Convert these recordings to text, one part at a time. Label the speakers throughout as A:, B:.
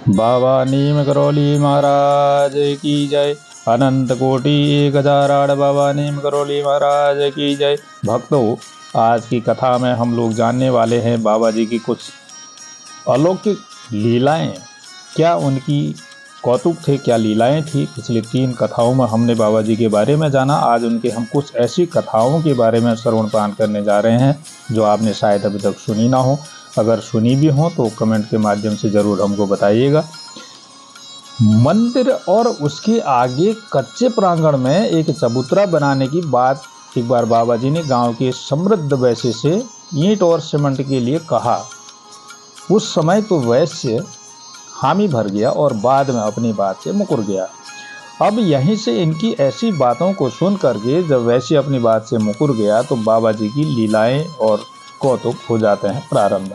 A: बाबा नीम करौली महाराज की जय। अनंत कोटि 1008 बाबा नीम करौली महाराज की जय। भक्तों, आज की कथा में हम लोग जानने वाले हैं बाबा जी की कुछ अलौकिक लीलाएं। क्या उनकी कौतुक थे, क्या लीलाएं थी। पिछली 3 कथाओं में हमने बाबा जी के बारे में जाना। आज उनके हम कुछ ऐसी कथाओं के बारे में श्रवणपान करने जा रहे हैं जो आपने शायद अभी तक सुनी ना हो। अगर सुनी भी हो तो कमेंट के माध्यम से जरूर हमको बताइएगा। मंदिर और उसके आगे कच्चे प्रांगण में एक चबूतरा बनाने की बात एक बार बाबा जी ने गांव के समृद्ध वैश्य से ईंट और सीमेंट के लिए कहा। उस समय तो वैश्य हामी भर गया और बाद में अपनी बात से मुकर गया। अब यहीं से इनकी ऐसी बातों को सुन करके जब वैश्य अपनी बात से मुकर गया तो बाबा जी की लीलाएं और कौतुक हो जाते हैं प्रारंभ।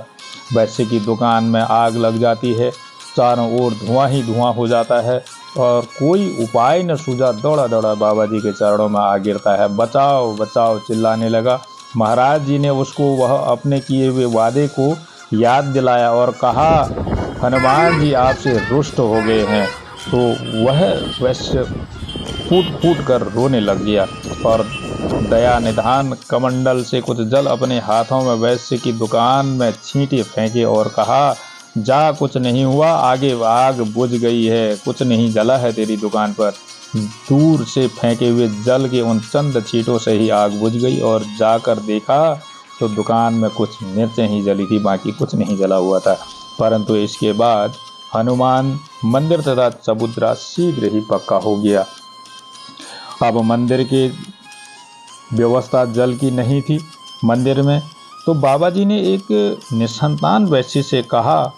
A: वैश्य की दुकान में आग लग जाती है, चारों ओर धुआं ही धुआं हो जाता है और कोई उपाय न सूझा। दौड़ा दौड़ा बाबा जी के चरणों में आ गिरता है। बचाओ बचाओ चिल्लाने लगा। महाराज जी ने उसको वह अपने किए हुए वादे को याद दिलाया और कहा, हनुमान जी आपसे रुष्ट हो गए हैं। तो वह वैश्य फूट फूट कर रोने लग गया और दया निधान कमंडल से कुछ जल अपने हाथों में वैश्य की दुकान में छींटे फेंके और कहा, जा, कुछ नहीं हुआ, आगे आग बुझ गई है, कुछ नहीं जला है तेरी दुकान पर। दूर से फेंके हुए जल के उन चंद छींटों से ही आग बुझ गई और जाकर देखा तो दुकान में कुछ मिर्चें ही जली थी, बाकी कुछ नहीं जला हुआ था। परंतु इसके बाद हनुमान मंदिर तथा चबूतरा शीघ्र ही पक्का हो गया। अब मंदिर की व्यवस्था जल की नहीं थी मंदिर में, तो बाबा जी ने एक निसंतान वैश्य से कहा,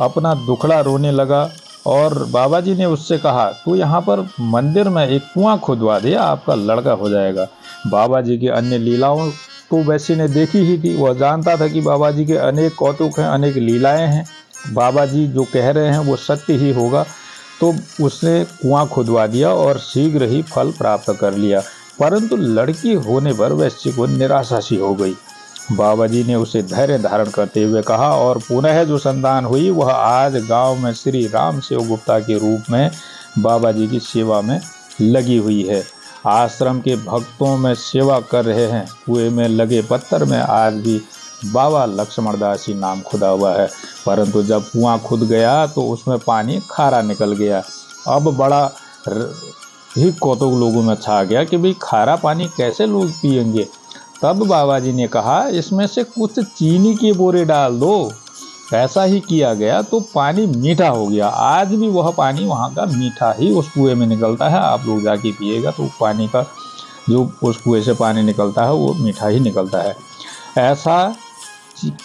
A: अपना दुखड़ा रोने लगा और बाबा जी ने उससे कहा, तू यहाँ पर मंदिर में एक कुआं खुदवा दे, आपका लड़का हो जाएगा। बाबा जी की अन्य लीलाओं तो वैश्य ने देखी ही थी। वह जानता था कि बाबा जी के अनेक कौतुक हैं, अनेक लीलाएं हैं। बाबा जी जो कह रहे हैं वो सत्य ही होगा। तो उसने कुआं खुदवा दिया और शीघ्र ही फल प्राप्त कर लिया। परंतु लड़की होने पर वैश्य को निराशा सी हो गई। बाबा जी ने उसे धैर्य धारण करते हुए कहा, और पुनः जो संतान हुई वह आज गांव में श्री राम सेव गुप्ता के रूप में बाबा जी की सेवा में लगी हुई है। आश्रम के भक्तों में सेवा कर रहे हैं। कुएं में लगे पत्थर में आज भी बाबा लक्ष्मण दास ही नाम खुदा हुआ है। परंतु जब कुआं खुद गया तो उसमें पानी खारा निकल गया। अब बड़ा ही कौतुक लोगों में छा गया कि भाई खारा पानी कैसे लोग पिएंगे। तब बाबा जी ने कहा, इसमें से कुछ चीनी के बोरे डाल दो। ऐसा ही किया गया तो पानी मीठा हो गया। आज भी वह पानी वहाँ का मीठा ही उस कुएं में निकलता है। आप लोग जाके पिएगा तो पानी का जो उस कुएं से पानी निकलता है वो मीठा ही निकलता है। ऐसा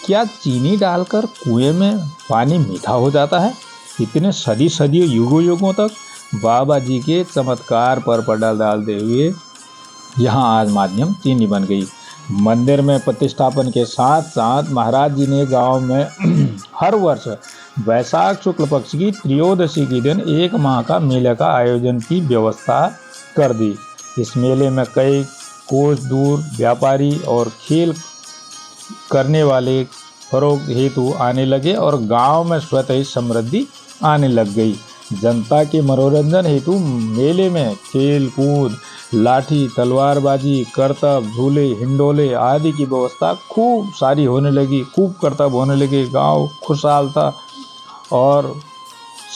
A: क्या चीनी डालकर कुएं में पानी मीठा हो जाता है? इतने सदियों युगों युगों तक बाबा जी के चमत्कार पर पड़ा डालते हुए यहाँ आज माध्यम चीनी बन गई। मंदिर में प्रतिष्ठापन के साथ साथ महाराज जी ने गांव में हर वर्ष वैशाख शुक्ल पक्ष की त्रयोदशी के दिन 1 माह का मेले का आयोजन की व्यवस्था कर दी। इस मेले में कई कोस दूर व्यापारी और खेल करने वाले फरोग हेतु आने लगे और गांव में स्वतः ही समृद्धि आने लग गई। जनता के मनोरंजन हेतु मेले में खेल कूद, लाठी तलवारबाजी, करतब, झूले, हिंडोले आदि की व्यवस्था खूब सारी होने लगी। खूब करतब होने लगे। गांव खुशहाल था और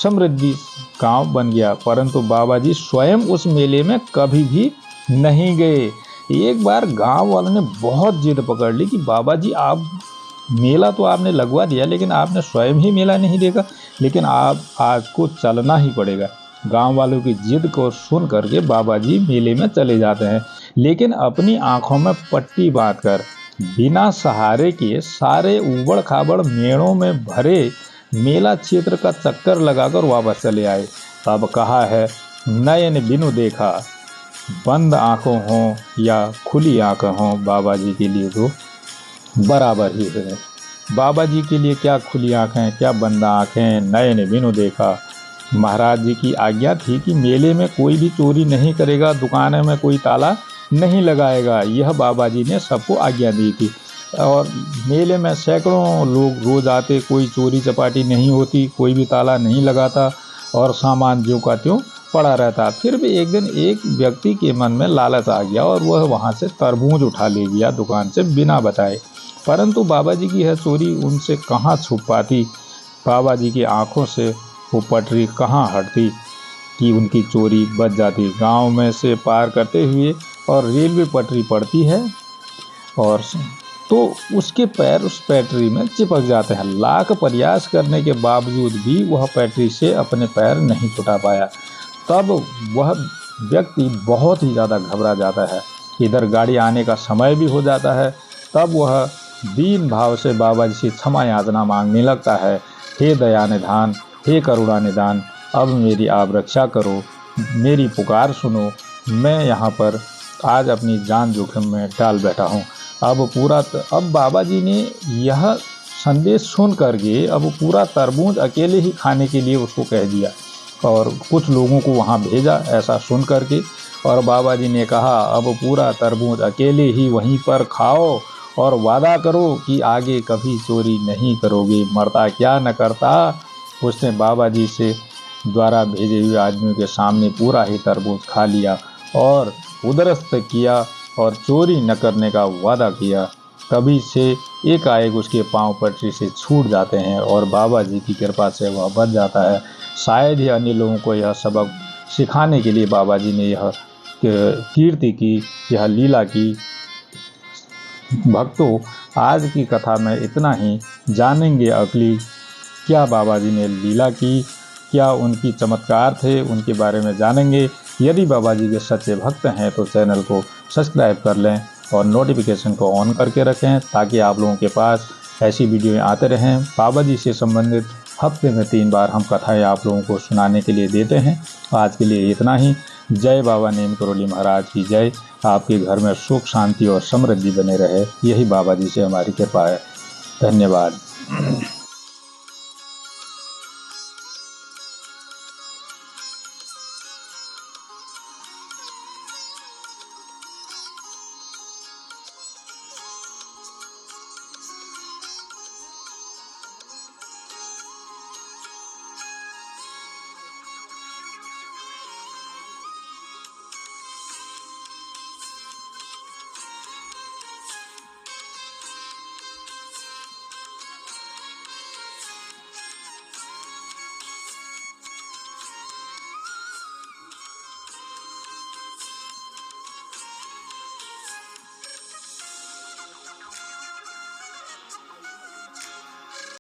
A: समृद्धि गांव बन गया। परंतु बाबा जी स्वयं उस मेले में कभी भी नहीं गए। एक बार गांव वालों ने बहुत जिद पकड़ ली कि बाबा जी, आप मेला तो आपने लगवा दिया लेकिन आपने स्वयं ही मेला नहीं देखा, लेकिन आप आज को चलना ही पड़ेगा। गांव वालों की जिद को सुन करके बाबा जी मेले में चले जाते हैं, लेकिन अपनी आंखों में पट्टी बांधकर बिना सहारे के सारे उबड़ खाबड़ मेड़ों में भरे मेला क्षेत्र का चक्कर लगाकर वापस चले आए। तब कहा है, नयन बिनु देखा, बंद आंखों हों या खुली आंखें हों, बाबा जी के लिए तो बराबर ही है। बाबा जी के लिए क्या खुली आंखें, क्या बंद आंखें, नयन बिनु देखा। महाराज जी की आज्ञा थी कि मेले में कोई भी चोरी नहीं करेगा, दुकान में कोई ताला नहीं लगाएगा। यह बाबा जी ने सबको आज्ञा दी थी। और मेले में सैकड़ों लोग रोज आते, कोई चोरी चपाटी नहीं होती, कोई भी ताला नहीं लगाता और सामान ज्यों का त्यों पड़ा रहता। फिर भी एक दिन एक व्यक्ति के मन में लालच आ गया और वह वहां से तरबूज उठा ले गया दुकान से बिना बताए। परंतु बाबा जी की यह चोरी उनसे कहाँ छुप पाती। बाबा जी की आंखों से वो पटरी कहाँ हटती कि उनकी चोरी बच जाती। गांव में से पार करते हुए और रेलवे पटरी पड़ती है और तो उसके पैर उस पटरी में चिपक जाते हैं। लाख प्रयास करने के बावजूद भी वह पटरी से अपने पैर नहीं छुटा पाया। तब वह व्यक्ति बहुत ही ज़्यादा घबरा जाता है। इधर गाड़ी आने का समय भी हो जाता है। तब वह दीन भाव से बाबा जी से क्षमा याचना मांगने लगता है। हे दया निधान, हे करुणा निदान, अब मेरी आप रक्षा करो, मेरी पुकार सुनो। मैं यहाँ पर आज अपनी जान जोखिम में डाल बैठा हूँ। अब बाबा जी ने यह संदेश सुन करके अब पूरा तरबूज अकेले ही खाने के लिए उसको कह दिया और कुछ लोगों को वहाँ भेजा ऐसा सुन करके। और बाबा जी ने कहा अब पूरा तरबूज अकेले ही वहीं पर खाओ और वादा करो कि आगे कभी चोरी नहीं करोगे, मरता क्या न करता। उसने बाबा जी से द्वारा भेजे हुए आदमियों के सामने पूरा ही तरबूज खा लिया और उदरस्त किया और चोरी न करने का वादा किया। तभी से एकाएक उसके पांव पटरी से छूट जाते हैं और बाबा जी की कृपा से वह बच जाता है। शायद ही अन्य लोगों को यह सबक सिखाने के लिए बाबा जी ने यह कीर्ति की, यह लीला की। भक्तों, आज की कथा में इतना ही। जानेंगे अगली क्या बाबा जी ने लीला की, क्या उनकी चमत्कार थे, उनके बारे में जानेंगे। यदि बाबा जी के सच्चे भक्त हैं तो चैनल को सब्सक्राइब कर लें और नोटिफिकेशन को ऑन करके रखें ताकि आप लोगों के पास ऐसी वीडियो आते रहें। बाबा जी से संबंधित हफ्ते में 3 बार हम कथाएं आप लोगों को सुनाने के लिए देते हैं। आज के लिए इतना ही। जय बाबा नीम करोली महाराज की जय। आपके घर में सुख शांति और समृद्धि बने रहे, यही बाबा जी से हमारी कृपा है। धन्यवाद।